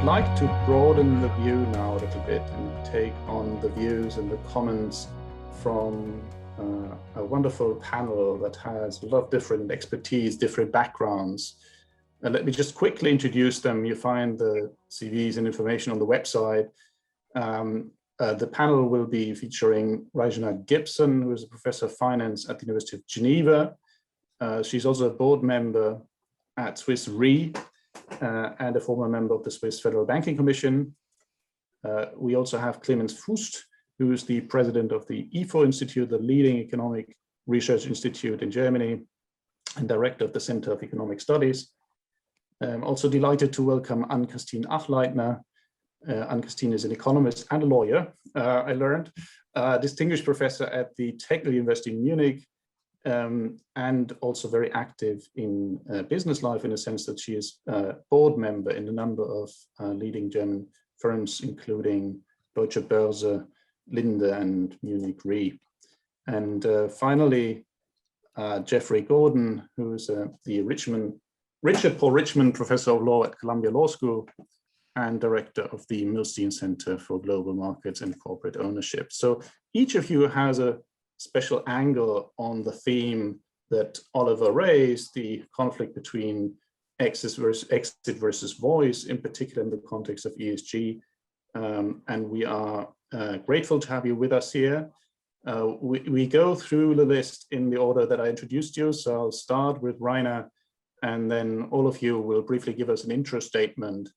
like to broaden the view now a little bit and take on the views and the comments from a wonderful panel that has a lot of different expertise, different backgrounds. Let me just quickly introduce them. You find the CVs and information on the website. The panel will be featuring Rajna Gibson, who is a professor of finance at the University of Geneva. She's also a board member at Swiss Re and a former member of the Swiss Federal Banking Commission. We also have Clemens Fuest, who is the president of the IFO Institute, the leading economic research institute in Germany, and director of the Center of Economic Studies. I'm also delighted to welcome Ann-Kristin Achleitner. Ann-Kristin is an economist and a lawyer, I learned, distinguished professor at the Technical University in Munich, and also very active in business life in the sense that she is a board member in a number of leading German firms, including Deutsche Börse, Linde, and Munich Re. And finally, Jeffrey Gordon, who is the Richard Paul Richmond Professor of Law at Columbia Law School and director of the Milstein Center for Global Markets and Corporate Ownership. So each of you has a special angle on the theme that Oliver raised, the conflict between exit versus voice, in particular in the context of ESG. And we are grateful to have you with us here. We go through the list in the order that I introduced you. So I'll start with Rajna, and then all of you will briefly give us an intro statement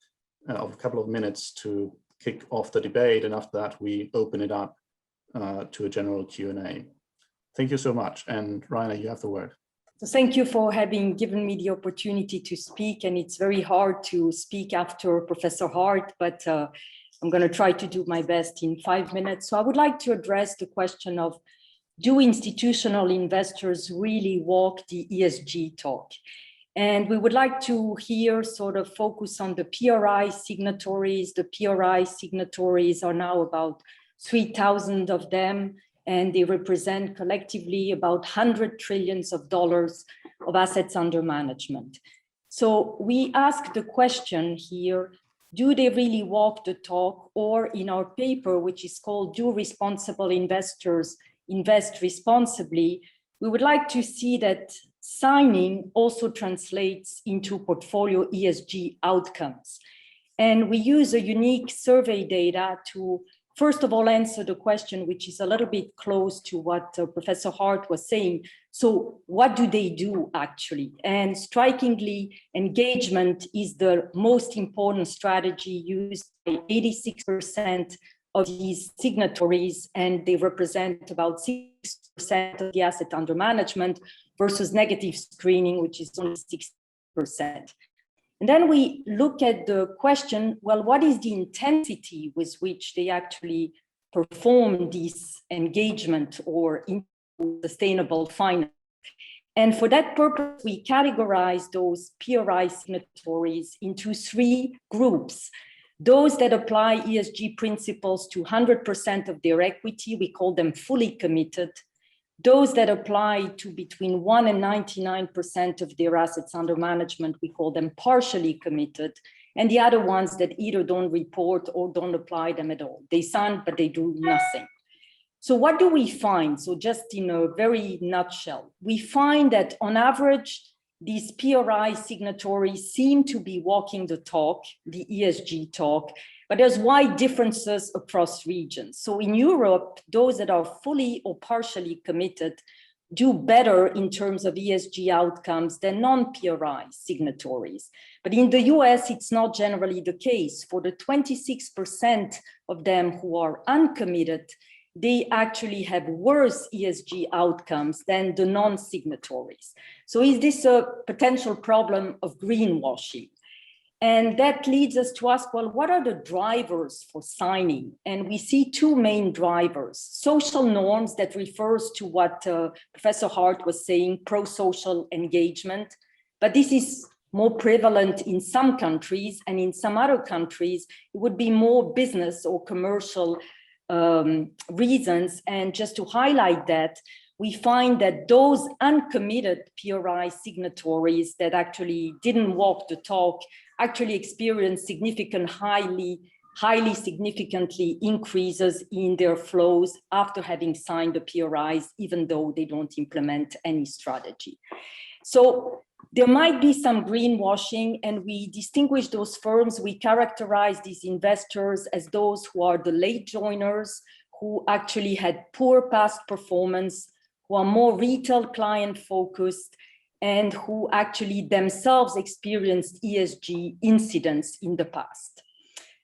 of a couple of minutes to kick off the debate. And after that, we open it up to a general Q&A. Thank you so much. And Rajna, you have the word. So thank you for having given me the opportunity to speak. And it's very hard to speak after Professor Hart, but I'm going to try to do my best in 5 minutes. So I would like to address the question of, do institutional investors really walk the ESG talk? And we would like to here sort of focus on the PRI signatories. The PRI signatories are now about 3,000 of them, and they represent collectively about $100 trillion of assets under management. So we ask the question here, do they really walk the talk? Or in our paper, which is called Do Responsible Investors Invest Responsibly, we would like to see that signing also translates into portfolio ESG outcomes. And we use a unique survey data to, first of all, answer the question, which is a little bit close to what Professor Hart was saying. So what do they do actually? And strikingly, engagement is the most important strategy used by 86% of these signatories, and they represent about 6% of the asset under management versus negative screening, which is only 6%. And then we look at the question, well, what is the intensity with which they actually perform this engagement or sustainable finance? And for that purpose, we categorize those PRI signatories into 3 groups. Those that apply ESG principles to 100% of their equity, we call them fully committed. Those that apply to between 1 and 99% of their assets under management, we call them partially committed. And the other ones that either don't report or don't apply them at all. They sign, but they do nothing. So what do we find? So just in a very nutshell, we find that on average, these PRI signatories seem to be walking the talk, the ESG talk, but there's wide differences across regions. So in Europe, those that are fully or partially committed do better in terms of ESG outcomes than non-PRI signatories. But in the US, it's not generally the case. For the 26% of them who are uncommitted, they actually have worse ESG outcomes than the non-signatories. So is this a potential problem of greenwashing? And that leads us to ask, well, what are the drivers for signing? And we see 2 main drivers: social norms, that refers to what Professor Hart was saying, pro-social engagement. But this is more prevalent in some countries, and in some other countries, it would be more business or commercial reasons. And just to highlight that, we find that those uncommitted PRI signatories that actually didn't walk the talk actually experience highly significantly increases in their flows after having signed the PRIs, even though they don't implement any strategy. So there might be some greenwashing, and we distinguish those firms. We characterize these investors as those who are the late joiners, who actually had poor past performance, who are more retail client focused, and who actually themselves experienced ESG incidents in the past.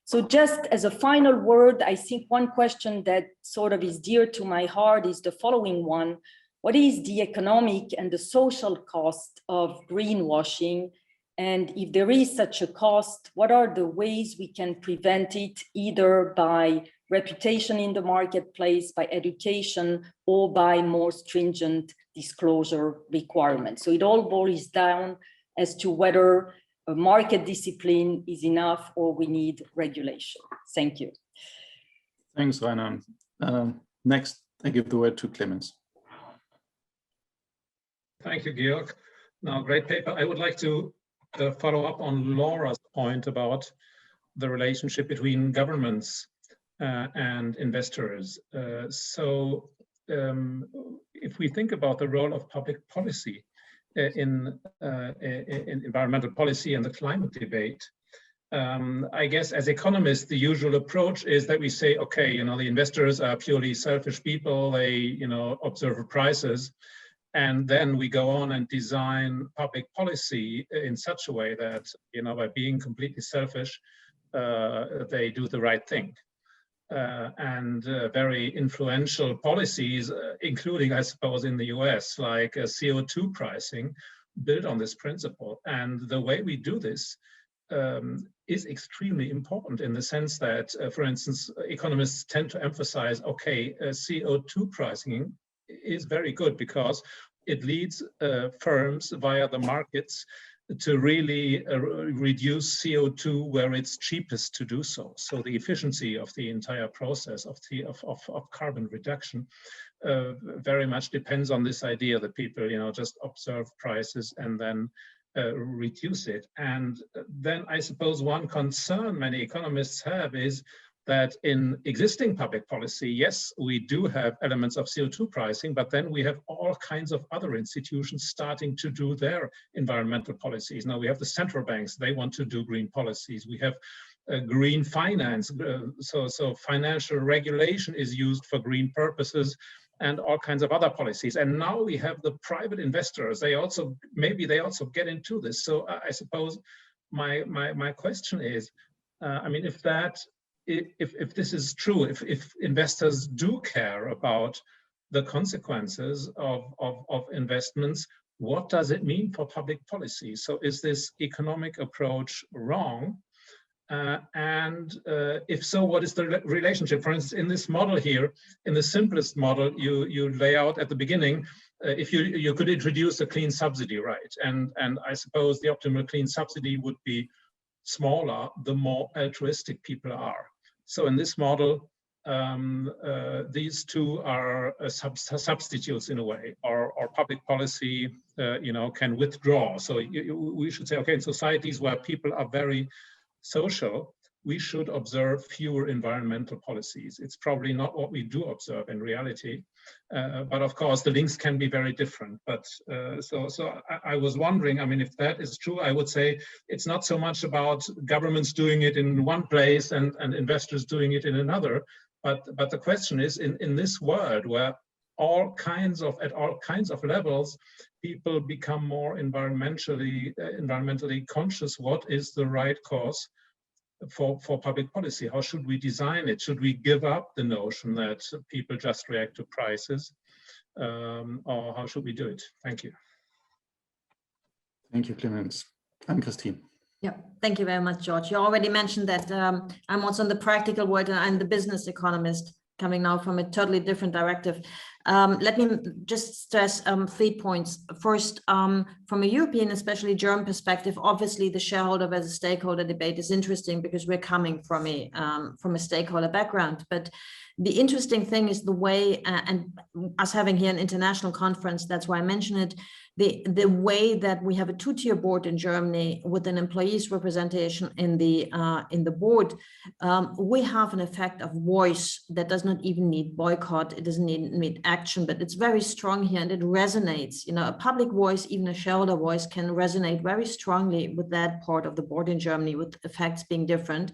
So just as a final word, I think one question that sort of is dear to my heart is the following one. What is the economic and the social cost of greenwashing? And if there is such a cost, what are the ways we can prevent it, either by reputation in the marketplace, by education, or by more stringent disclosure requirements? So it all boils down as to whether a market discipline is enough or we need regulation. Thank you. Thanks, Rajna. Next, I give the word to Clemens. Thank you, Georg. Now, great paper. I would like to follow up on Laura's point about the relationship between governments and investors. If we think about the role of public policy in environmental policy and the climate debate, I guess as economists, the usual approach is that we say, okay, the investors are purely selfish people. They, observe prices. And then we go on and design public policy in such a way that, by being completely selfish, they do the right thing. Very influential policies, including, I suppose, in the US, like CO2 pricing, build on this principle. And the way we do this is extremely important in the sense that, for instance, economists tend to emphasize, okay, CO2 pricing is very good because it leads firms via the markets to really reduce CO2 where it's cheapest to do so. So the efficiency of the entire process of carbon reduction very much depends on this idea that people, just observe prices and then reduce it. And then I suppose one concern many economists have is that in existing public policy, yes, we do have elements of CO2 pricing, but then we have all kinds of other institutions starting to do their environmental policies. Now we have the central banks, they want to do green policies. We have green finance, so financial regulation is used for green purposes and all kinds of other policies. And now we have the private investors, maybe they also get into this. So I suppose my question is, if this is true, if investors do care about the consequences of investments, what does it mean for public policy? So is this economic approach wrong? If so, what is the relationship? For instance, in this model here, in the simplest model, you lay out at the beginning, if you could introduce a clean subsidy, right? And I suppose the optimal clean subsidy would be smaller the more altruistic people are. So in this model, these two are substitutes in a way, or public policy, can withdraw. So we should say, okay, in societies where people are very social, we should observe fewer environmental policies. It's probably not what we do observe in reality, but of course the links can be very different. But so I was wondering, if that is true, I would say it's not so much about governments doing it in one place and investors doing it in another, but the question is, in this world where at all kinds of levels, people become more environmentally conscious, what is the right course for public policy? How should we design it? Should we give up the notion that people just react to prices, or how should we do it? Thank you. Thank you, Clemens. Ann-Kristin. Yeah, thank you very much, George. You already mentioned that I'm also in the practical world and I'm the business economist, coming now from a totally different directive. Let me just stress 3 points. First, from a European, especially German perspective, obviously the shareholder versus stakeholder debate is interesting because we're coming from a stakeholder background. But the interesting thing is the way, and us having here an international conference, that's why I mention it, the way that we have a two-tier board in Germany with an employees representation in the board, we have an effect of voice that does not even need boycott. It doesn't need action, but it's very strong here and it resonates. You know, a public voice, even a shareholder voice, can resonate very strongly with that part of the board in Germany, with effects being different.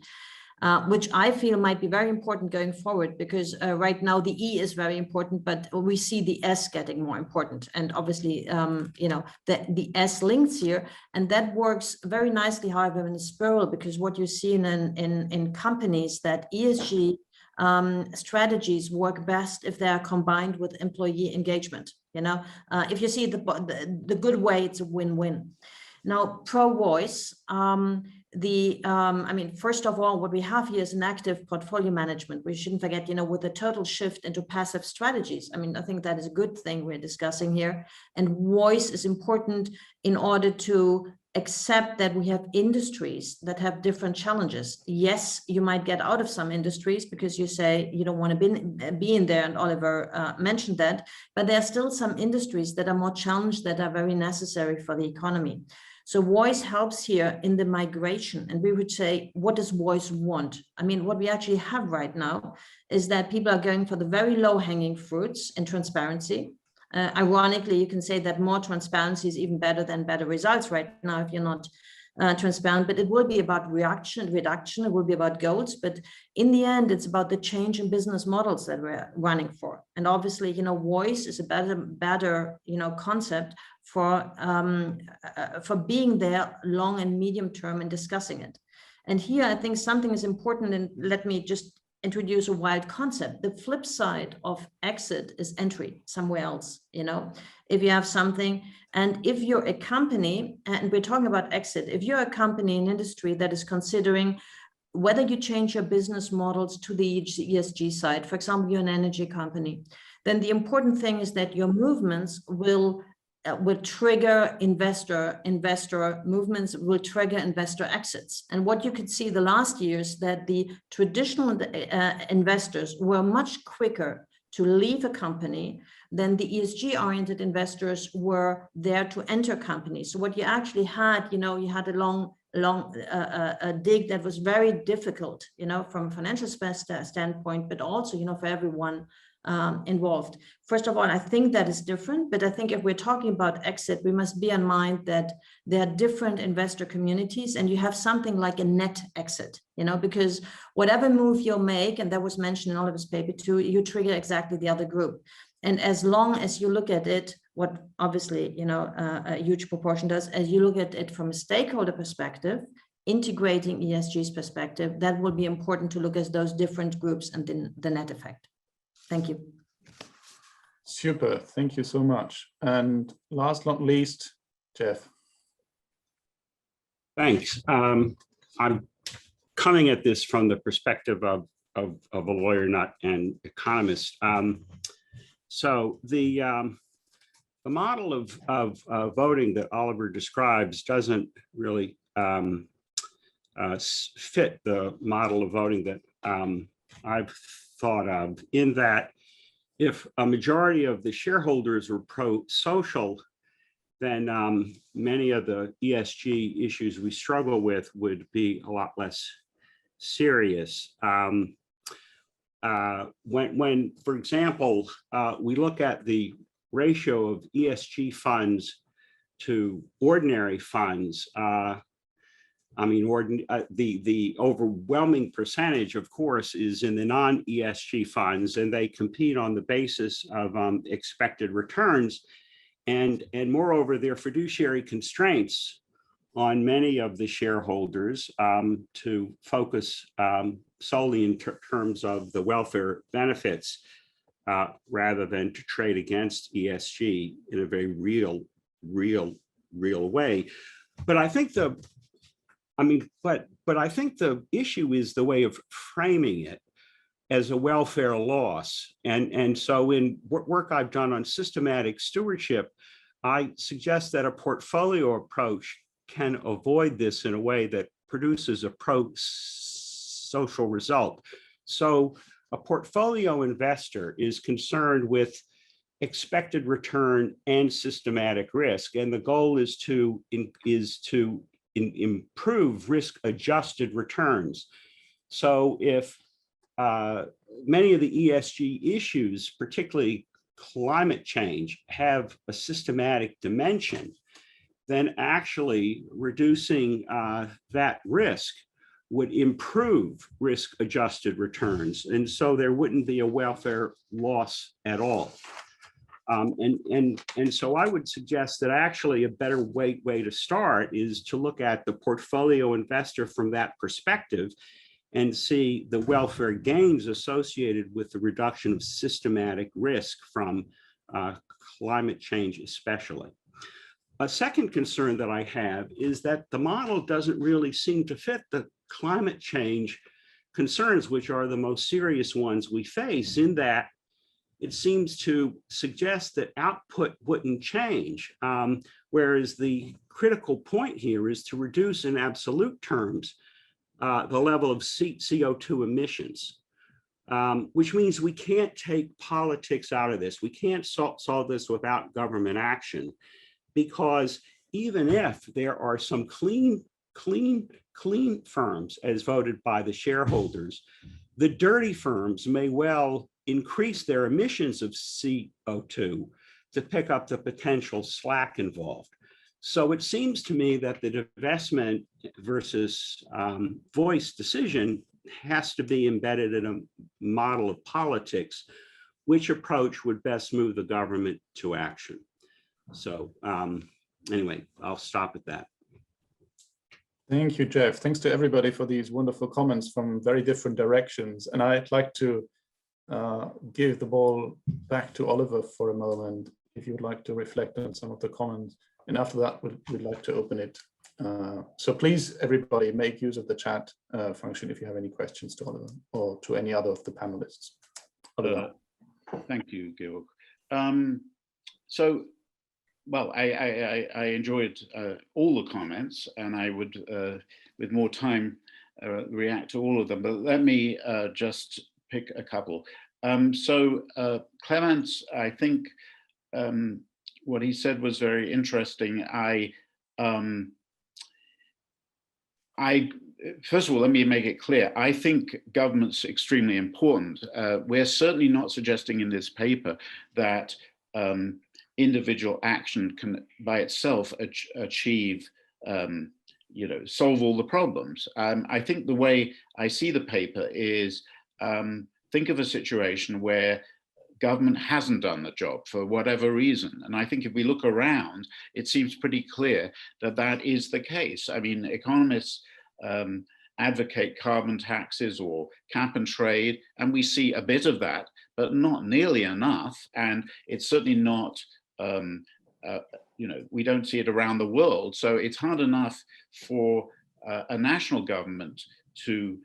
Which I feel might be very important going forward, because right now the E is very important, but we see the S getting more important. And obviously, you know, the S links here, and that works very nicely, however, in a spiral, because what you see in companies, that ESG strategies work best if they are combined with employee engagement. You know, if you see the good way, it's a win-win. Now, pro-voice, I mean, first of all, what we have here is an active portfolio management. We shouldn't forget, you know, with the total shift into passive strategies. I mean, I think that is a good thing we're discussing here. And voice is important in order to accept that we have industries that have different challenges. Yes, you might get out of some industries because you say you don't want to be in there, and Oliver mentioned that, but there are still some industries that are more challenged, that are very necessary for the economy. So voice helps here in the migration. And we would say, what does voice want? I mean, what we actually have right now is that people are going for the very low hanging fruits in transparency. Ironically, you can say that more transparency is even better than better results right now if you're not transparent, but it will be about reduction, it will be about goals, but in the end, it's about the change in business models that we're running for. And obviously, you know, voice is a better, you know, concept for being there long and medium term and discussing it. And here, I think something is important, and let me just introduce a wild concept. The flip side of exit is entry somewhere else. You know, if you have something, and if you're a company, and we're talking about exit, if you're a company in industry that is considering whether you change your business models to the ESG side, for example, you're an energy company, then the important thing is that your movements will trigger investor movements, will trigger investor exits. And what you could see the last years, that the traditional investors were much quicker to leave a company than the ESG-oriented investors were there to enter companies. So what you actually had, you know, you had a long dig that was very difficult, you know, from a financial standpoint, but also, you know, for everyone involved. First of all, I think that is different, but I think if we're talking about exit, we must bear in mind that there are different investor communities, and you have something like a net exit, you know, because whatever move you'll make, and that was mentioned in Oliver's paper too, you trigger exactly the other group. And as long as you look at it, what obviously, you know, a huge proportion does, as you look at it from a stakeholder perspective, integrating ESG's perspective, that will be important to look at those different groups and then the net effect. Thank you. Super, thank you so much. And last but not least, Jeff. Thanks. I'm coming at this from the perspective of a lawyer, not an economist. So the model of voting that Oliver describes doesn't really fit the model of voting that I've thought of, in that if a majority of the shareholders were pro-social, then many of the ESG issues we struggle with would be a lot less serious. When, for example, we look at the ratio of ESG funds to ordinary funds, I mean, the overwhelming percentage, of course, is in the non-ESG funds, and they compete on the basis of expected returns. And moreover, there are fiduciary constraints on many of the shareholders to focus solely in terms of the welfare benefits, rather than to trade against ESG in a very real way. But I think but I think the issue is the way of framing it as a welfare loss. And so in work I've done on systematic stewardship, I suggest that a portfolio approach can avoid this in a way that produces a pro-social result. So a portfolio investor is concerned with expected return and systematic risk. And the goal is to improve risk-adjusted returns. So if many of the ESG issues, particularly climate change, have a systematic dimension, then actually reducing that risk would improve risk-adjusted returns. And so there wouldn't be a welfare loss at all. And so I would suggest that actually a better way to start is to look at the portfolio investor from that perspective and see the welfare gains associated with the reduction of systematic risk from climate change especially. A second concern that I have is that the model doesn't really seem to fit the climate change concerns, which are the most serious ones we face, in that it seems to suggest that output wouldn't change, whereas the critical point here is to reduce in absolute terms the level of CO2 emissions, which means we can't take politics out of this. We can't solve this without government action, because even if there are some clean firms as voted by the shareholders, the dirty firms may well increase their emissions of CO2 to pick up the potential slack involved. So it seems to me that the divestment versus voice decision has to be embedded in a model of politics, which approach would best move the government to action. So anyway, I'll stop at that. Thank you, Jeff. Thanks to everybody for these wonderful comments from very different directions. And I'd like to give the ball back to Oliver for a moment, if you would like to reflect on some of the comments. And after that, we'd like to open it. So please, everybody, make use of the chat function if you have any questions to Oliver or to any other of the panelists. Oliver. Thank you, Georg. Well, I enjoyed all the comments, and I would, with more time, react to all of them. But let me just pick a couple. Clemens, I think what he said was very interesting. First of all, let me make it clear. I think government's extremely important. We're certainly not suggesting in this paper that individual action can by itself achieve, solve all the problems. I think the way I see the paper is, think of a situation where government hasn't done the job for whatever reason. And I think if we look around, it seems pretty clear that that is the case. I mean, economists advocate carbon taxes or cap and trade, and we see a bit of that, but not nearly enough. And it's certainly not, we don't see it around the world. So it's hard enough for a national government to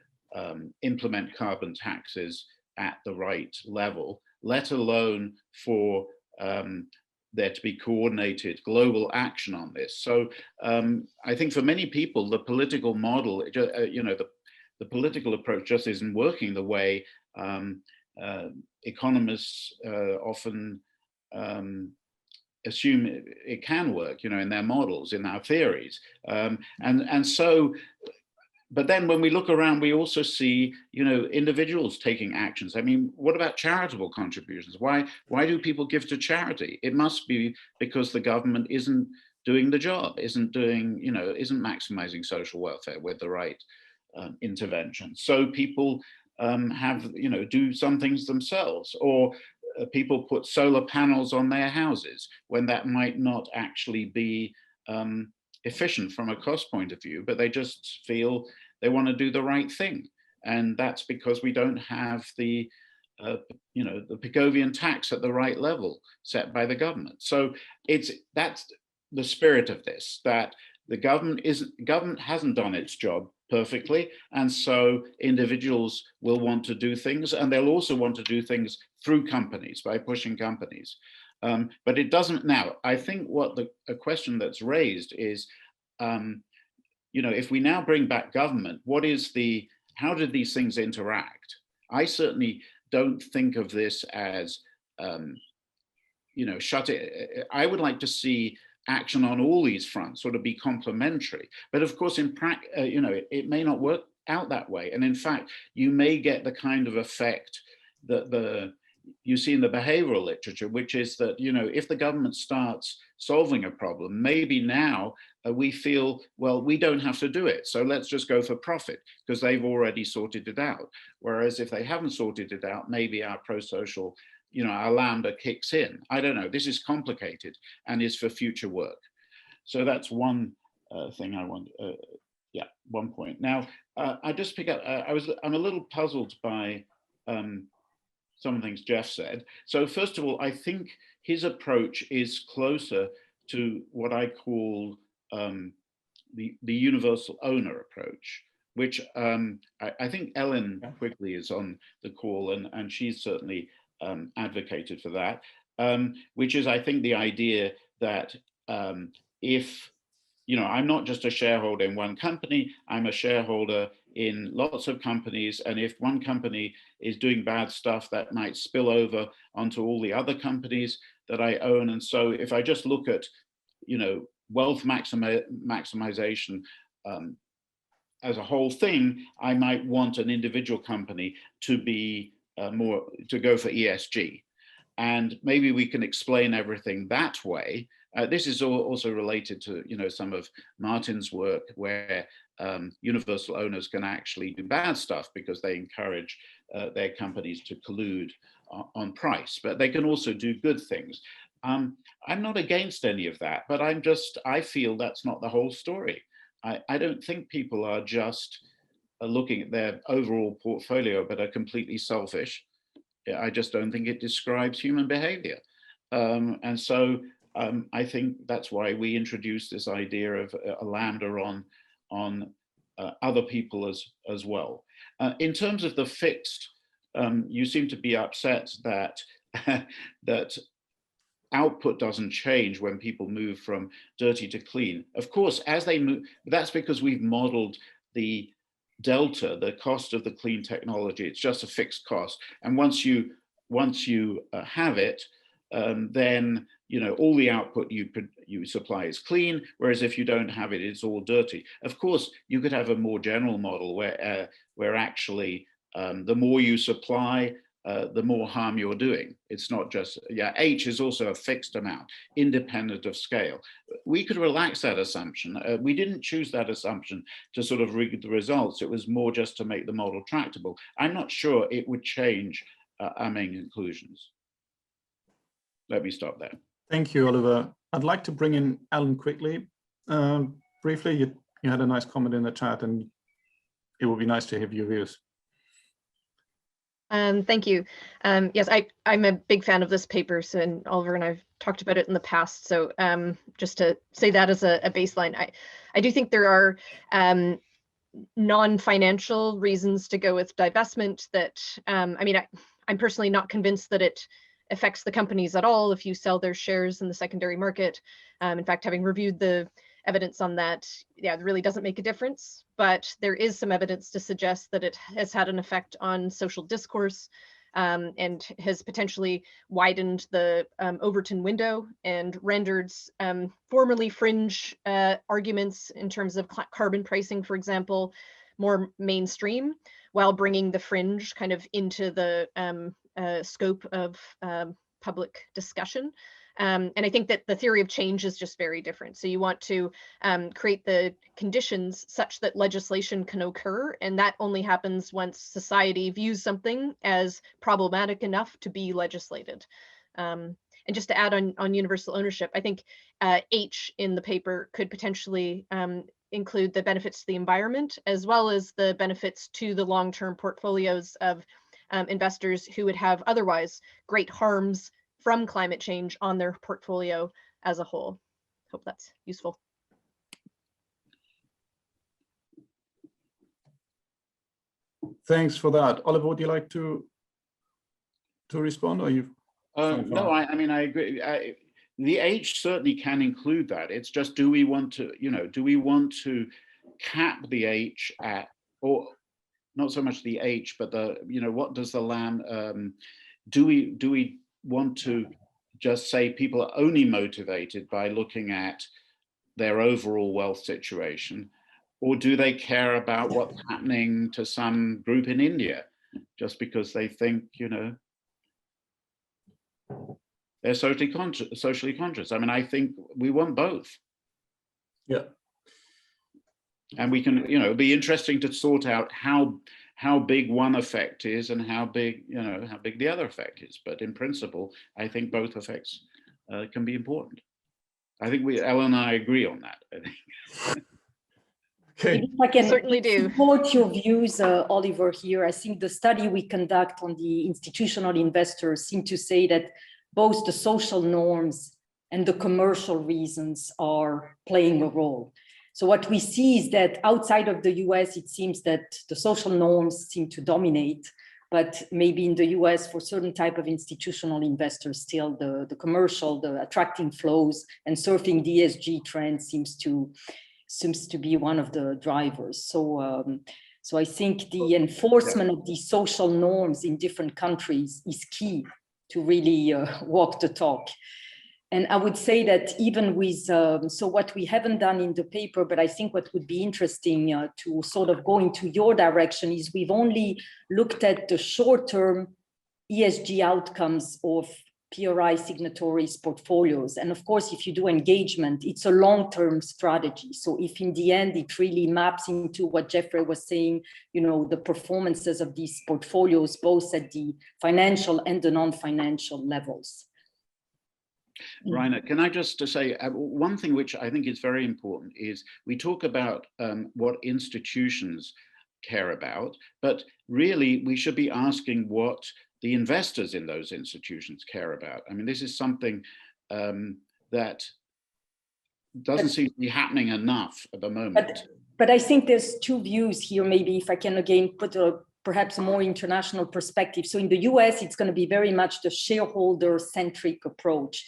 implement carbon taxes at the right level, let alone for there to be coordinated global action on this. So I think for many people, the political model, the political approach just isn't working the way economists often assume it can work, in their models, in our theories. But then when we look around, we also see, individuals taking actions. I mean, what about charitable contributions? Why do people give to charity? It must be because the government isn't doing the job, isn't maximizing social welfare with the right intervention. So people do some things themselves, or people put solar panels on their houses when that might not actually be efficient from a cost point of view, but they just feel they want to do the right thing. And that's because we don't have the Pigovian tax at the right level set by the government. So that's the spirit of this, that the government hasn't done its job perfectly. And so individuals will want to do things, and they'll also want to do things through companies, by pushing companies. But it doesn't now. I think what a question that's raised is, if we now bring back government, how did these things interact? I certainly don't think of this as, you know, shut it. I would like to see action on all these fronts sort of be complementary. But of course, in practice, you know, it may not work out that way. And in fact, you may get the kind of effect that you see in the behavioral literature, which is that, you know, if the government starts solving a problem, maybe now we feel, well, we don't have to do it. So let's just go for profit because they've already sorted it out. Whereas if they haven't sorted it out, maybe our pro-social, you know, our lambda kicks in. I don't know. This is complicated and is for future work. So that's one thing I want. Yeah, one point. Now, I just pick up. I'm a little puzzled by some of the things Jeff said. So first of all, I think his approach is closer to what I call the universal owner approach, which I think Ellen Quigley is on the call, and she's certainly advocated for that, which is, I think, the idea that if, you know, I'm not just a shareholder in one company, I'm a shareholder in lots of companies. And if one company is doing bad stuff, that might spill over onto all the other companies that I own. And so if I just look at, you know, wealth maximization as a whole thing, I might want an individual company to be to go for ESG. And maybe we can explain everything that way. This is also related to, you know, some of Martin's work where universal owners can actually do bad stuff because they encourage their companies to collude on price, but they can also do good things. I'm not against any of that, but I feel that's not the whole story. I don't think people are just looking at their overall portfolio, but are completely selfish. I just don't think it describes human behavior. And so I think that's why we introduced this idea of a lambda on other people as well. In terms of the fixed, you seem to be upset that that output doesn't change when people move from dirty to clean. Of course, as they move, that's because we've modeled the delta, the cost of the clean technology. It's just a fixed cost. And once you have it, then, you know, all the output you supply is clean, whereas if you don't have it, it's all dirty. Of course, you could have a more general model where actually the more you supply, the more harm you're doing. It's not just, yeah, H is also a fixed amount, independent of scale. We could relax that assumption. We didn't choose that assumption to sort of rig the results. It was more just to make the model tractable. I'm not sure it would change our main conclusions. Let me stop there. Thank you, Oliver. I'd like to bring in Alan quickly. Briefly, you had a nice comment in the chat, and it would be nice to hear your views. Thank you. Yes, I'm a big fan of this paper, so, and Oliver and I've talked about it in the past. So just to say that as a baseline, I do think there are non-financial reasons to go with divestment that, I mean, I'm personally not convinced that it affects the companies at all if you sell their shares in the secondary market. In fact, having reviewed the evidence on that, yeah, it really doesn't make a difference, but there is some evidence to suggest that it has had an effect on social discourse and has potentially widened the Overton window and rendered formerly fringe arguments in terms of carbon pricing, for example, more mainstream, while bringing the fringe kind of into the scope of public discussion. And I think that the theory of change is just very different. So you want to create the conditions such that legislation can occur, and that only happens once society views something as problematic enough to be legislated. And just to add on universal ownership, I think H in the paper could potentially include the benefits to the environment, as well as the benefits to the long-term portfolios of investors who would have otherwise great harms from climate change on their portfolio as a whole. Hope that's useful. Thanks for that. Oliver, would you like to respond, or you? No, I mean, I agree. The H certainly can include that. It's just, do we want to, you know, do we want to cap the H at, or not so much the H, but the, you know, what does the LAM, do we want to just say people are only motivated by looking at their overall wealth situation, or do they care about what's happening to some group in India just because they think, you know, they're socially conscious? I mean, I think we want both. Yeah. And we can, you know, it'd be interesting to sort out how big one effect is and how big, you know, how big the other effect is. But in principle, I think both effects can be important. I think Ellen and I agree on that, I think. Okay. If I can certainly do support your views, Oliver, here. I think the study we conduct on the institutional investors seem to say that both the social norms and the commercial reasons are playing a role. So what we see is that outside of the US, it seems that the social norms seem to dominate, but maybe in the US for certain type of institutional investors, still the commercial, the attracting flows and surfing the ESG trend seems to be one of the drivers. So, so I think the enforcement of these social norms in different countries is key to really walk the talk. And I would say that even with, so what we haven't done in the paper, but I think what would be interesting to sort of go into your direction is we've only looked at the short-term ESG outcomes of PRI signatories' portfolios. And of course, if you do engagement, it's a long-term strategy. So if in the end, it really maps into what Jeffrey was saying, you know, the performances of these portfolios, both at the financial and the non-financial levels. Rajna, can I just say one thing which I think is very important is we talk about what institutions care about, but really we should be asking what the investors in those institutions care about. I mean, this is something that doesn't seem to be happening enough at the moment. But I think there's two views here, maybe if I can again put perhaps a more international perspective. So in the US, it's going to be very much the shareholder-centric approach.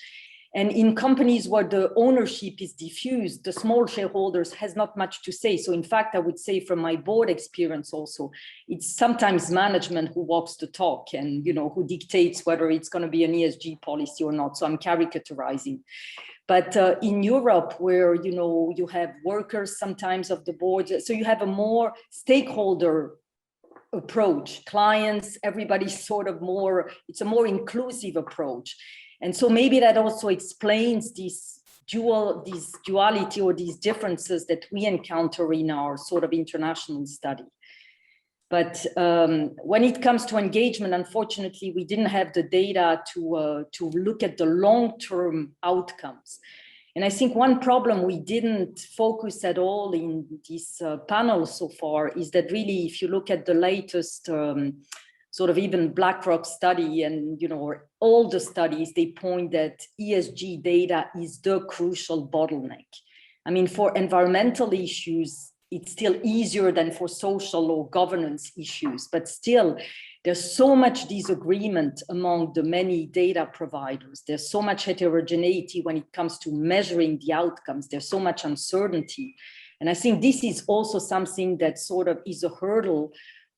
And in companies where the ownership is diffused, the small shareholders has not much to say. So in fact, I would say from my board experience also, it's sometimes management who walks the talk and, you know, who dictates whether it's going to be an ESG policy or not. So I'm caricaturizing. But in Europe, where, you know, you have workers sometimes of the board, so you have a more stakeholder approach, clients, everybody's sort of more, it's a more inclusive approach. And so maybe that also explains this duality or these differences that we encounter in our sort of international study. But when it comes to engagement, unfortunately, we didn't have the data to look at the long-term outcomes. And I think one problem we didn't focus at all in this panel so far is that really, if you look at the latest sort of even BlackRock study and, you know, all the studies, they point that ESG data is the crucial bottleneck. I mean, for environmental issues, it's still easier than for social or governance issues, but still there's so much disagreement among the many data providers. There's so much heterogeneity when it comes to measuring the outcomes. There's so much uncertainty. And I think this is also something that sort of is a hurdle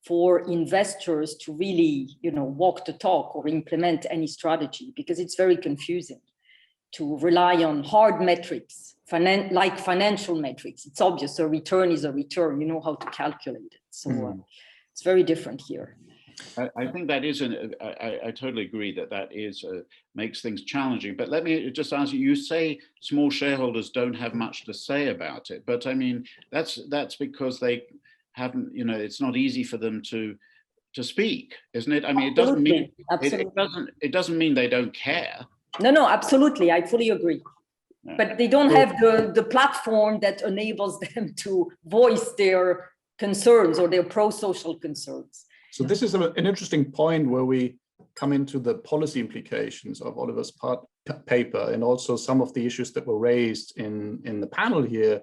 for investors to really, you know, walk the talk or implement any strategy, because it's very confusing to rely on hard metrics, like financial metrics. It's obvious a return is a return, you know how to calculate it. So it's very different here. I think that is, I totally agree that is, makes things challenging. But let me just ask you, you say small shareholders don't have much to say about it, but I mean, that's because they haven't, you know, it's not easy for them to speak, isn't it? I mean, it doesn't mean it doesn't mean they don't care. No, absolutely, I fully agree. Yeah. But they don't have the platform that enables them to voice their concerns or their pro-social concerns. So this is an interesting point where we come into the policy implications of Oliver's paper and also some of the issues that were raised in the panel here.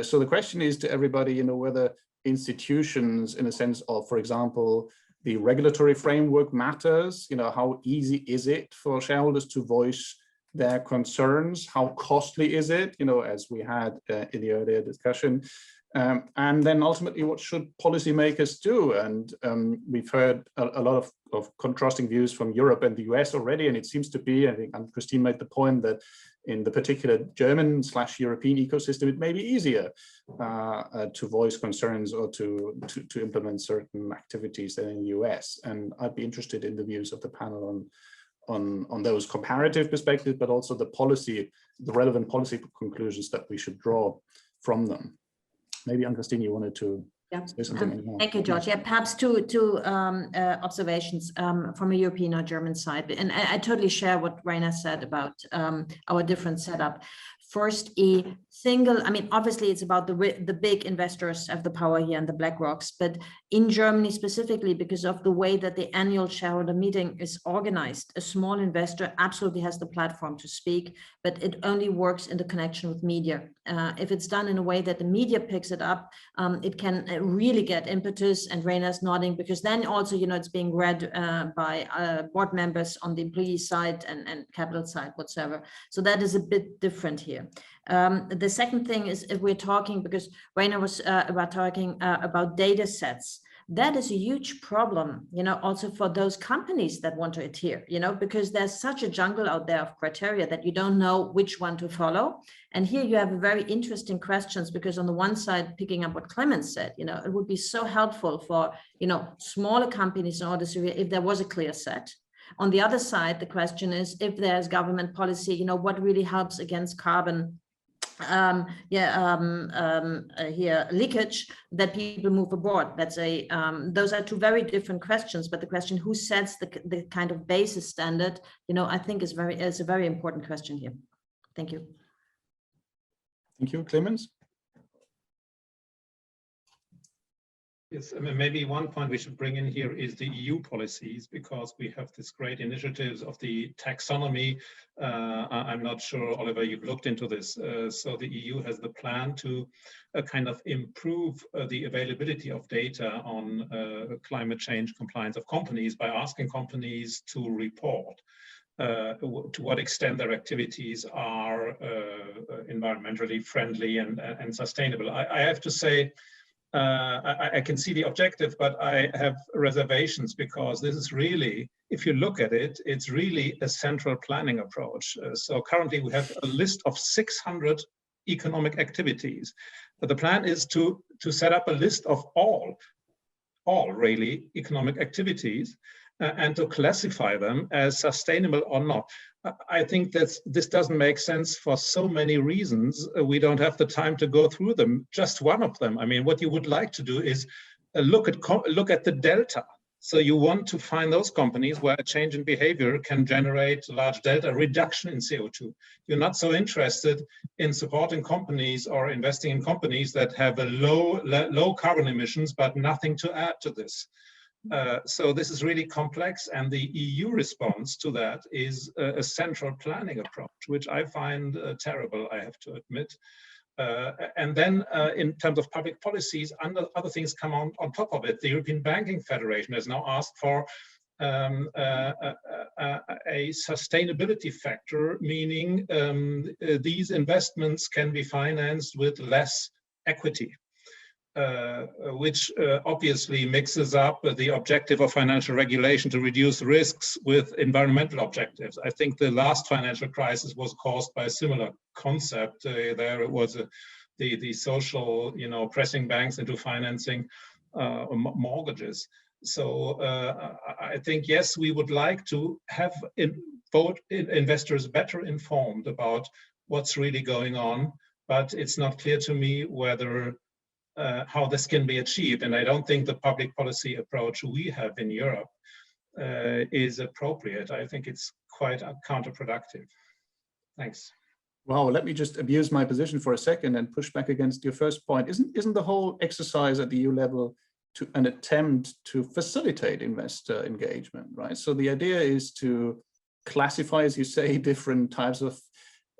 So the question is to everybody, you know, whether institutions in a sense of, for example, the regulatory framework matters, you know, how easy is it for shareholders to voice their concerns? How costly is it, you know, as we had in the earlier discussion? And then ultimately, what should policymakers do? And we've heard a lot of contrasting views from Europe and the US already, and it seems to be, I think Ann-Kristin made the point that in the particular German/European ecosystem, it may be easier to voice concerns or to implement certain activities than in the US. And I'd be interested in the views of the panel on those comparative perspectives, but also the relevant policy conclusions that we should draw from them. Maybe Ann-Kristin, you wanted to say something. Thank you, George. Yeah, perhaps two observations from a European or German side. And I totally share what Rajna said about our different setup. First, obviously it's about the big investors have the power here and the BlackRocks, but in Germany specifically, because of the way that the annual shareholder meeting is organized, a small investor absolutely has the platform to speak, but it only works in the connection with media. If it's done in a way that the media picks it up, it can really get impetus, and Rajna's nodding, because then also, it's being read by board members on the employee side and capital side, whatsoever. So that is a bit different here. The second thing is, if we're talking, because Rajna was about data sets, that is a huge problem, also for those companies that want to adhere, because there's such a jungle out there of criteria that you don't know which one to follow. And here you have very interesting questions, because on the one side, picking up what Clemens said, it would be so helpful for, smaller companies in order to, if there was a clear set. On the other side, the question is, if there's government policy, what really helps against carbon leakage, that people move abroad. Those are two very different questions, but the question who sets the kind of basis standard, I think is a very important question here. Thank you. Thank you, Clemens. Yes, maybe one point we should bring in here is the EU policies, because we have this great initiatives of the taxonomy. I'm not sure, Oliver, you've looked into this. So the EU has the plan to kind of improve the availability of data on climate change compliance of companies by asking companies to report to what extent their activities are environmentally friendly and sustainable. I have to say, I can see the objective, but I have reservations, because this is really, if you look at it, it's really a central planning approach. So currently we have a list of 600 economic activities. But the plan is to set up a list of all really economic activities and to classify them as sustainable or not. I think that this doesn't make sense for so many reasons. We don't have the time to go through them. Just one of them. I mean, what you would like to do is look at the delta. So you want to find those companies where a change in behavior can generate large delta reduction in CO2. You're not so interested in supporting companies or investing in companies that have a low carbon emissions, but nothing to add to this. So this is really complex, and the EU response to that is a central planning approach, which I find terrible, I have to admit. And then in terms of public policies, other things come on top of it. The European Banking Federation has now asked for a sustainability factor, meaning these investments can be financed with less equity. Which obviously mixes up the objective of financial regulation to reduce risks with environmental objectives. I think the last financial crisis was caused by a similar concept. There it was the social, pressing banks into financing mortgages. So I think, yes, we would like to have investors better informed about what's really going on, but it's not clear to me whether how this can be achieved. And I don't think the public policy approach we have in Europe is appropriate. I think it's quite counterproductive. Thanks. Wow, let me just abuse my position for a second and push back against your first point. Isn't the whole exercise at the EU level an attempt to facilitate investor engagement, right? So the idea is to classify, as you say, different types of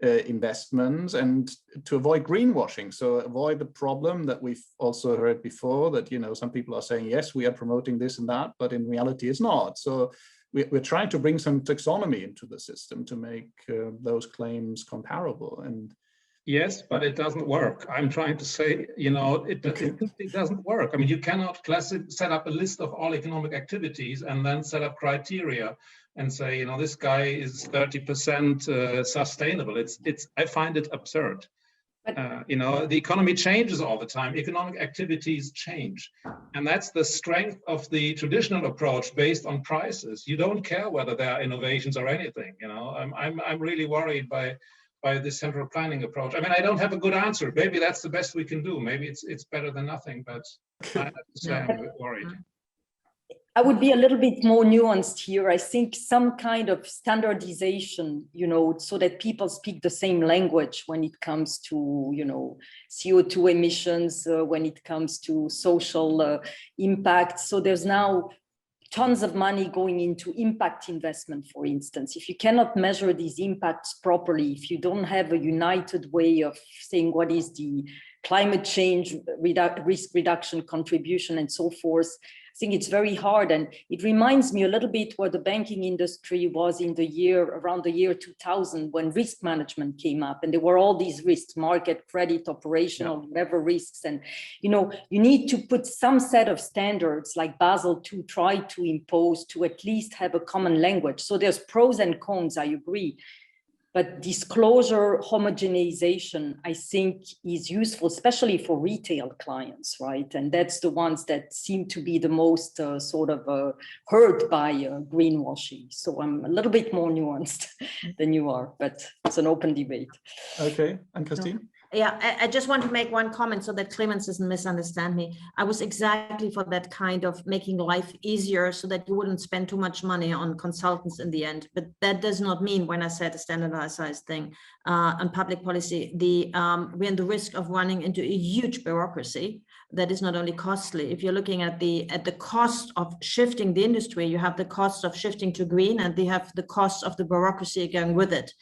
investments and to avoid greenwashing. So avoid the problem that we've also heard before, that some people are saying, yes, we are promoting this and that, but in reality it's not. So we're trying to bring some taxonomy into the system to make those claims comparable. And Yes, but it doesn't work. I'm trying to say, you know, it doesn't work. I mean, you cannot set up a list of all economic activities and then set up criteria and say, you know, this guy is 30% sustainable. I find it absurd. You know, the economy changes all the time. Economic activities change. And that's the strength of the traditional approach based on prices. You don't care whether there are innovations or anything, you know. I'm really worried by this central planning approach. I mean, I don't have a good answer. Maybe that's the best we can do. Maybe it's better than nothing, but I have to say I'm a bit worried. I would be a little bit more nuanced here. I think some kind of standardization, you know, so that people speak the same language when it comes to, you know, CO2 emissions, when it comes to social impact. So there's now tons of money going into impact investment, for instance. If you cannot measure these impacts properly, if you don't have a united way of saying what is the climate change risk reduction contribution and so forth, I think it's very hard. And it reminds me a little bit what the banking industry was in around the year 2000, when risk management came up, and there were all these risks, market, credit, operational, whatever risks. And, you know, you need to put some set of standards like Basel II try to impose to at least have a common language. So there's pros and cons, I agree. But disclosure, homogenization, I think is useful, especially for retail clients, right? And that's the ones that seem to be the most hurt by greenwashing. So I'm a little bit more nuanced than you are, but it's an open debate. Okay, Ann-Kristin? Yeah, I just want to make one comment so that Clemens doesn't misunderstand me. I was exactly for that kind of making life easier so that you wouldn't spend too much money on consultants in the end. But that does not mean, when I said a standardized thing on public policy, we're in the risk of running into a huge bureaucracy that is not only costly. If you're looking at the cost of shifting the industry, you have the cost of shifting to green, and they have the cost of the bureaucracy going with it.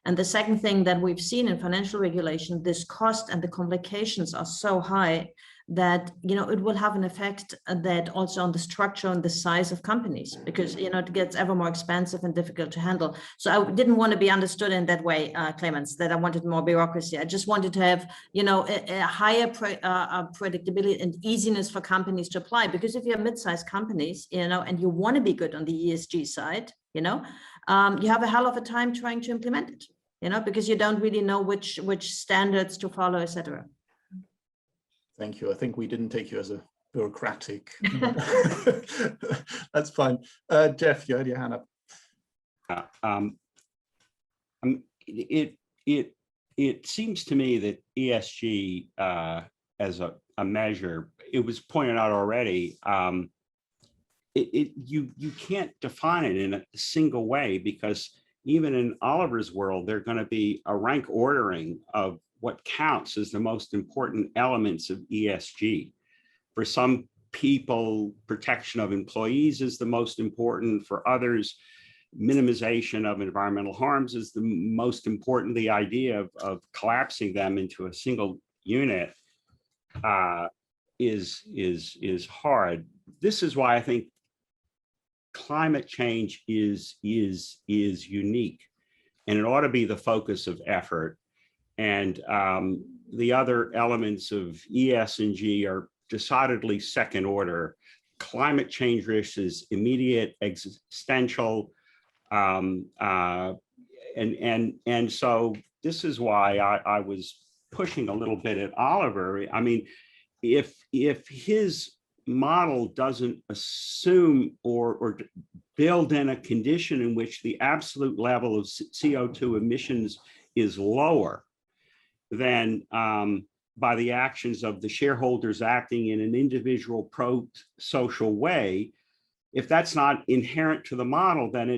And the second thing that we've seen in financial regulation, this cost and the complications are so high that, you know, it will have an effect that also on the structure and the size of companies, because, you know, it gets ever more expensive and difficult to handle. So I didn't want to be understood in that way, Clemens, that I wanted more bureaucracy. I just wanted to have, you know, a higher predictability and easiness for companies to apply. Because if you're mid-sized companies, you know, and you want to be good on the ESG side, you know, you have a hell of a time trying to implement it. You know, because you don't really know which standards to follow, etc. Thank you. I think we didn't take you as a bureaucratic. That's fine. Jeff, you had your hand up. It seems to me that ESG as a measure, it was pointed out already. You can't define it in a single way, because even in Oliver's world, there's going to be a rank ordering of what counts as the most important elements of ESG. For some people, protection of employees is the most important. For others, minimization of environmental harms is the most important. The idea of collapsing them into a single unit is hard. This is why I think climate change is unique, and it ought to be the focus of effort. And the other elements of ES and G are decidedly second order. Climate change risk is immediate, existential, and so this is why I was pushing a little bit at Oliver. I mean, if his model doesn't assume or build in a condition in which the absolute level of CO2 emissions is lower than by the actions of the shareholders acting in an individual pro-social way, if that's not inherent to the model, then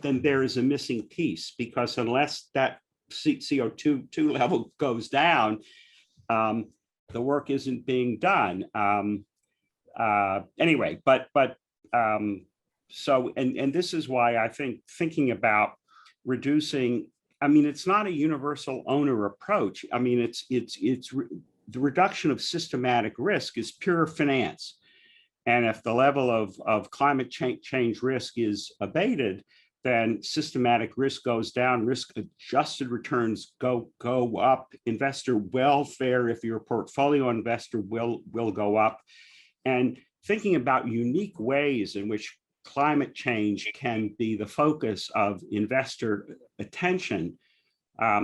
then there is a missing piece, because unless that CO2 level goes down, the work isn't being done. Anyway, so this is why I think thinking about reducing, I mean, it's not a universal owner approach. I mean, it's the reduction of systematic risk is pure finance. And if the level of climate change risk is abated, then systematic risk goes down, risk-adjusted returns go up, investor welfare, if you're a portfolio investor, will go up. And thinking about unique ways in which climate change can be the focus of investor attention,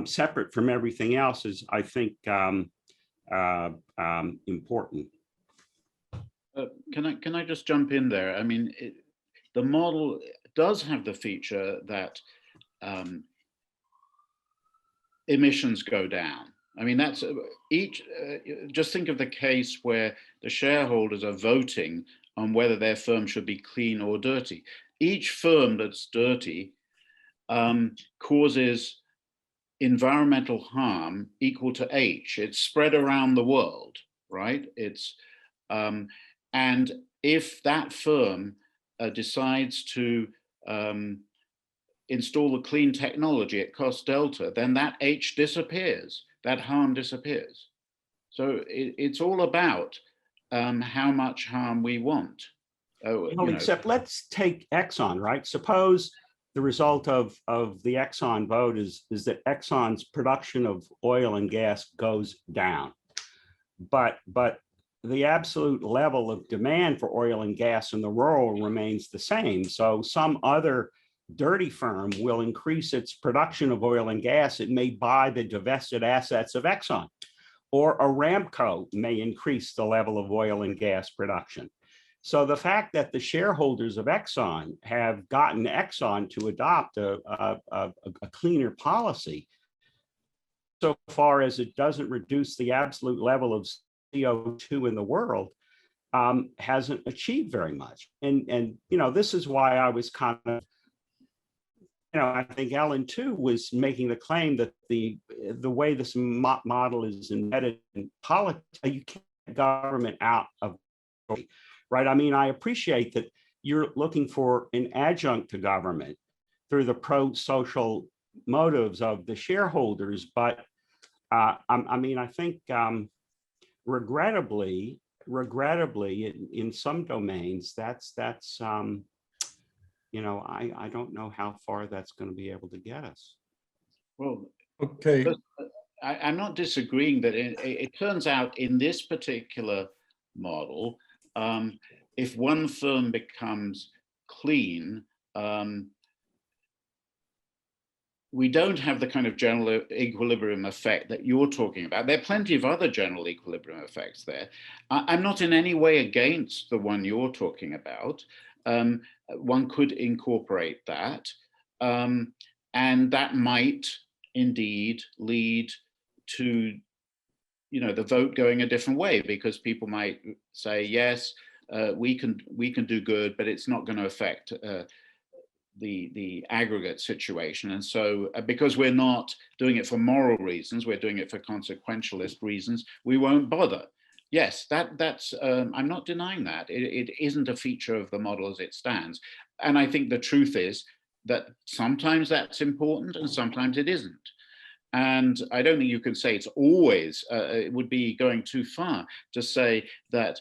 separate from everything else, is, I think, important. Can I just jump in there? I mean, the model does have the feature that emissions go down. I mean, that's just think of the case where the shareholders are voting on whether their firm should be clean or dirty. Each firm that's dirty causes environmental harm equal to H. It's spread around the world, right? It's and if that firm decides to install the clean technology at cost delta, then that H disappears, that harm disappears. So it's all about how much harm we want. Well, except let's take Exxon, right? Suppose the result of the Exxon vote is that Exxon's production of oil and gas goes down, but the absolute level of demand for oil and gas in the world remains the same. So some other dirty firm will increase its production of oil and gas. It may buy the divested assets of Exxon, or Aramco may increase the level of oil and gas production. So the fact that the shareholders of Exxon have gotten Exxon to adopt a cleaner policy, so far as it doesn't reduce the absolute level of CO2 in the world, hasn't achieved very much. And this is why I was kind of, I think Ellen too was making the claim that the way this model is embedded in politics, you can't get government out of it, right? I mean, I appreciate that you're looking for an adjunct to government through the pro-social motives of the shareholders, but I mean, I think regrettably, in some domains, that's I don't know how far that's going to be able to get us. Well, okay. I'm not disagreeing that it turns out in this particular model, if one firm becomes clean, we don't have the kind of general equilibrium effect that you're talking about. There are plenty of other general equilibrium effects there. I'm not in any way against the one you're talking about. One could incorporate that. And that might indeed lead to the vote going a different way, because people might say, yes, we can do good, but it's not going to affect the aggregate situation. And so because we're not doing it for moral reasons, we're doing it for consequentialist reasons, we won't bother. Yes, that's I'm not denying that. It isn't a feature of the model as it stands. And I think the truth is that sometimes that's important and sometimes it isn't. And I don't think you can say it's always, it would be going too far to say that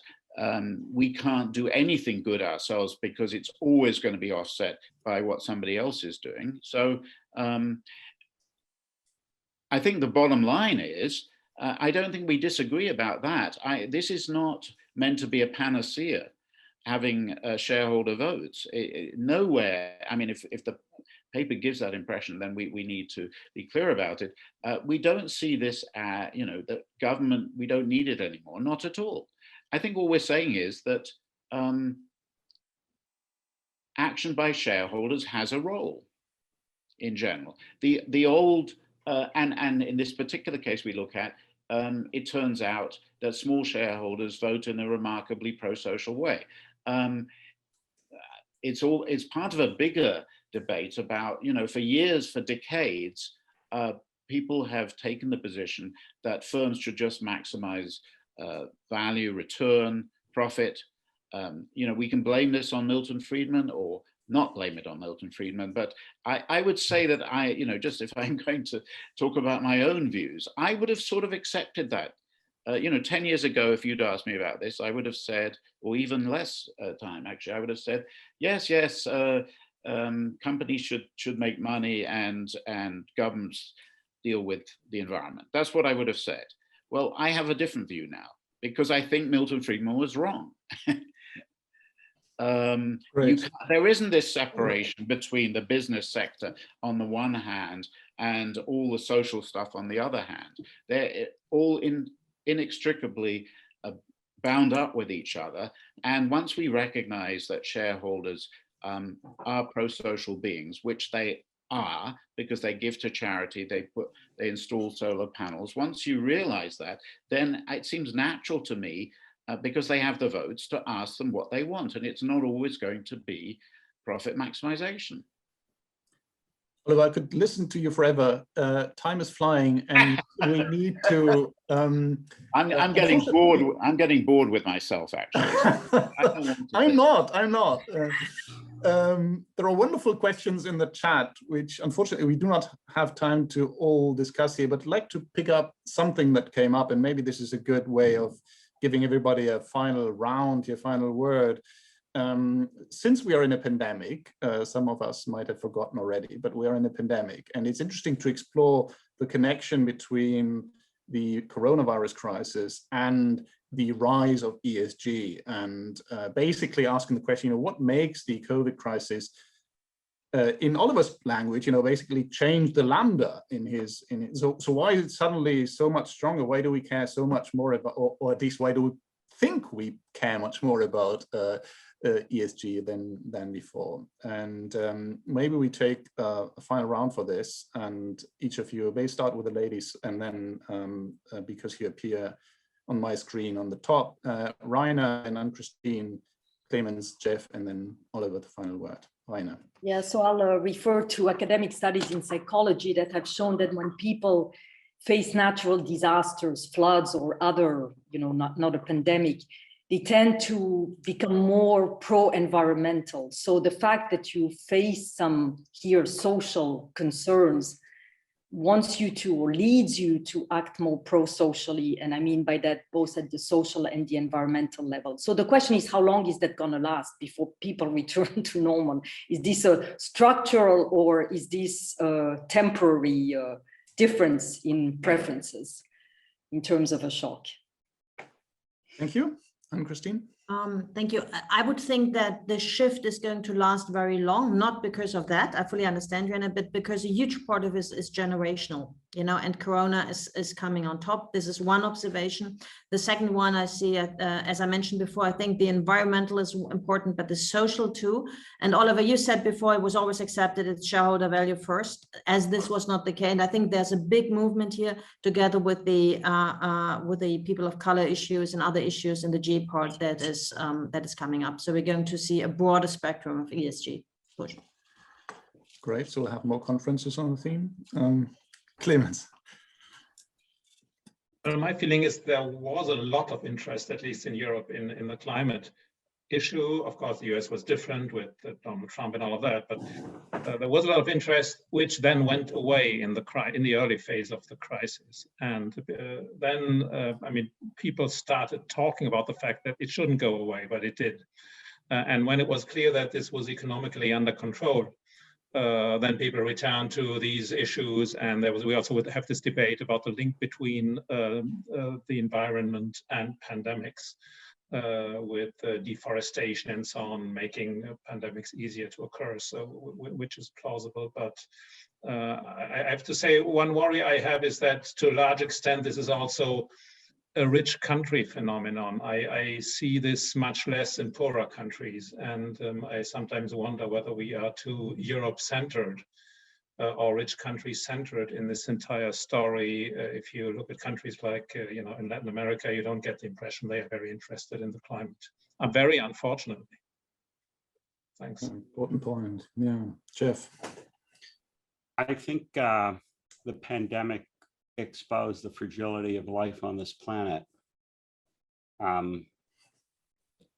we can't do anything good ourselves because it's always going to be offset by what somebody else is doing. So I think the bottom line is, I don't think we disagree about that. This is not meant to be a panacea, having shareholder votes. Nowhere, I mean, if the paper gives that impression, then we need to be clear about it. We don't see this, the government, we don't need it anymore, not at all. I think all we're saying is that action by shareholders has a role in general. The old, and in this particular case we look at, it turns out that small shareholders vote in a remarkably pro-social way. It's part of a bigger debate about, for years, for decades, people have taken the position that firms should just maximize value, return, profit. We can blame this on Milton Friedman or not blame it on Milton Friedman, but I would say that just if I'm going to talk about my own views, I would have sort of accepted that. 10 years ago, if you'd asked me about this, I would have said, or even less time actually, I would have said, yes, companies should make money and governments deal with the environment. That's what I would have said. Well, I have a different view now because I think Milton Friedman was wrong. There isn't this separation between the business sector on the one hand and all the social stuff on the other hand. They're all inextricably bound up with each other. And once we recognize that shareholders are pro-social beings, which they are because they give to charity, they install solar panels. Once you realize that, then it seems natural to me because they have the votes to ask them what they want. And it's not always going to be profit maximization. Well, I could listen to you forever. Time is flying, and we need to. I'm getting bored. I'm getting bored with myself, actually. I'm not. There are wonderful questions in the chat, which unfortunately we do not have time to all discuss here. But I'd like to pick up something that came up, and maybe this is a good way of giving everybody a final round, your final word. Since we are in a pandemic, some of us might have forgotten already, but we are in a pandemic, and it's interesting to explore the connection between the coronavirus crisis and the rise of ESG, and basically asking the question, what makes the COVID crisis, in Oliver's language, basically change the lambda in his. So why is it suddenly so much stronger? Why do we care so much more about, or at least why do we think we care much more about ESG than before? And maybe we take a final round for this, and each of you may start with the ladies, and then because you appear on my screen on the top, Rajna and Ann-Kristin, Clemens, Jeff, and then Oliver, the final word. Rajna. Yeah, so I'll refer to academic studies in psychology that have shown that when people face natural disasters, floods, or other, not a pandemic, they tend to become more pro-environmental. So the fact that you face some social concerns wants you to, or leads you to act more pro-socially. And I mean by that, both at the social and the environmental level. So the question is, how long is that gonna last before people return to normal? Is this a structural, or is this a temporary difference in preferences in terms of a shock? Thank you. Ann-Kristin? Thank you. I would think that the shift is going to last very long, not because of that. I fully understand, Rajna, but because a huge part of it is generational, and Corona is coming on top. This is one observation. The second one I see, as I mentioned before, I think the environmental is important, but the social too. And Oliver, you said before it was always accepted it's shareholder value first, as this was not the case. And I think there's a big movement here together with the people of color issues and other issues in the G part that is coming up. So we're going to see a broader spectrum of ESG push. Great. So we'll have more conferences on the theme. Clemens. Well, my feeling is there was a lot of interest, at least in Europe, in the climate issue. Of course, the US was different with Donald Trump and all of that, but there was a lot of interest, which then went away in the early phase of the crisis. And then, people started talking about the fact that it shouldn't go away, but it did. And when it was clear that this was economically under control, then people returned to these issues, and we also would have this debate about the link between the environment and pandemics, with deforestation and so on, making pandemics easier to occur. So, which is plausible, but I have to say, one worry I have is that to a large extent this is also a rich country phenomenon. I see this much less in poorer countries, and I sometimes wonder whether we are too Europe-centered or rich country-centered in this entire story. If you look at countries like, in Latin America, you don't get the impression they are very interested in the climate. Very unfortunately. Thanks. Important point. Yeah, Jeff. I think the pandemic exposed the fragility of life on this planet, and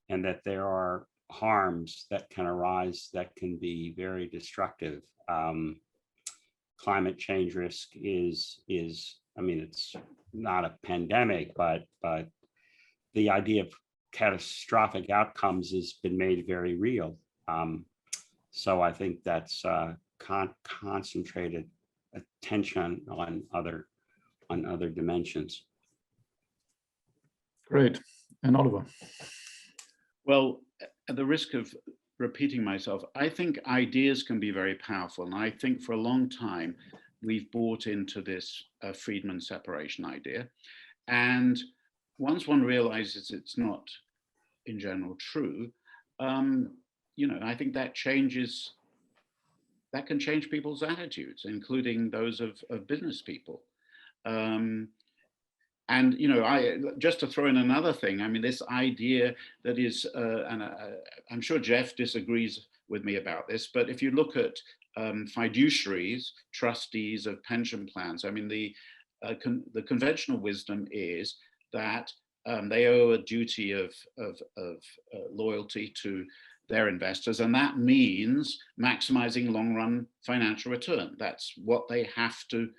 that there are harms that can arise that can be very destructive. Climate change risk is it's not a pandemic, but the idea of catastrophic outcomes has been made very real. So I think that's concentrated attention on other dimensions. Great. And Oliver? Well, at the risk of repeating myself, I think ideas can be very powerful. And I think for a long time, we've bought into this Friedman separation idea. And once one realizes it's not in general true, you know, I think that can change people's attitudes, including those of business people. And, you know, just to throw in another thing, I mean, this idea that is, and I'm sure Jeff disagrees with me about this, but if you look at fiduciaries, trustees of pension plans, I mean, the conventional wisdom is that they owe a duty of loyalty to their investors, and that means maximizing long-run financial return. That's what they have to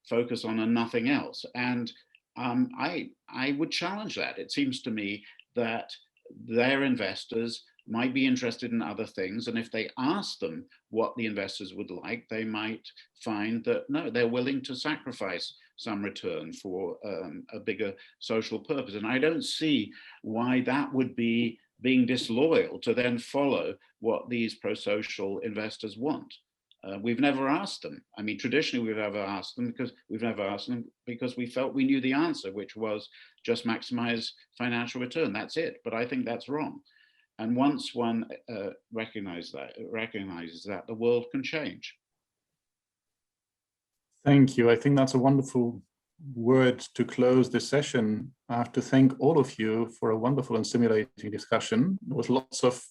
focus on and nothing else. And I would challenge that. It seems to me that their investors might be interested in other things, and if they ask them what the investors would like, they might find that no, they're willing to sacrifice some return for a bigger social purpose. And I don't see why that would be being disloyal to then follow what these pro-social investors want. We've never asked them. I mean, traditionally we've never asked them because we felt we knew the answer, which was just maximize financial return. That's it. But I think that's wrong. And once one recognizes that, the world can change. Thank you. I think that's a wonderful word to close this session. I have to thank all of you for a wonderful and stimulating discussion. There was lots of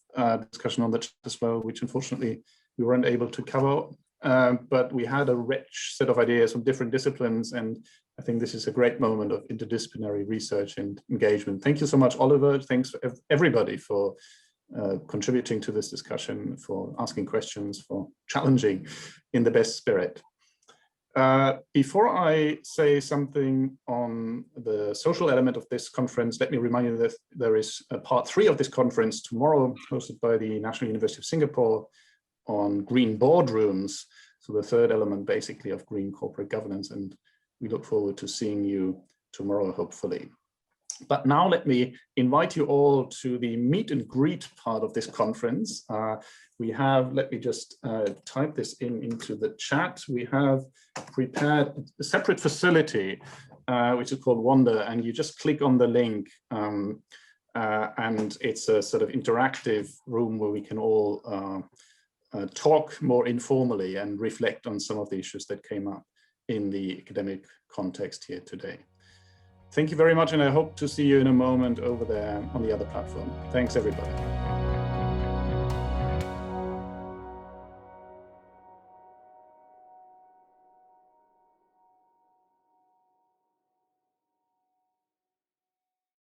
discussion on the chat as well, which unfortunately we weren't able to cover, but we had a rich set of ideas from different disciplines, and I think this is a great moment of interdisciplinary research and engagement. Thank you so much, Oliver. Thanks for everybody for contributing to this discussion, for asking questions, for challenging in the best spirit. Before I say something on the social element of this conference, let me remind you that there is a part 3 of this conference tomorrow, hosted by the National University of Singapore, on green boardrooms. So the third element basically of green corporate governance, and we look forward to seeing you tomorrow, hopefully. But now let me invite you all to the meet and greet part of this conference. We have, let me just type this into the chat. We have prepared a separate facility, which is called Wonder, and you just click on the link, and it's a sort of interactive room where we can all talk more informally and reflect on some of the issues that came up in the academic context here today. Thank you very much, and I hope to see you in a moment over there on the other platform. Thanks, everybody.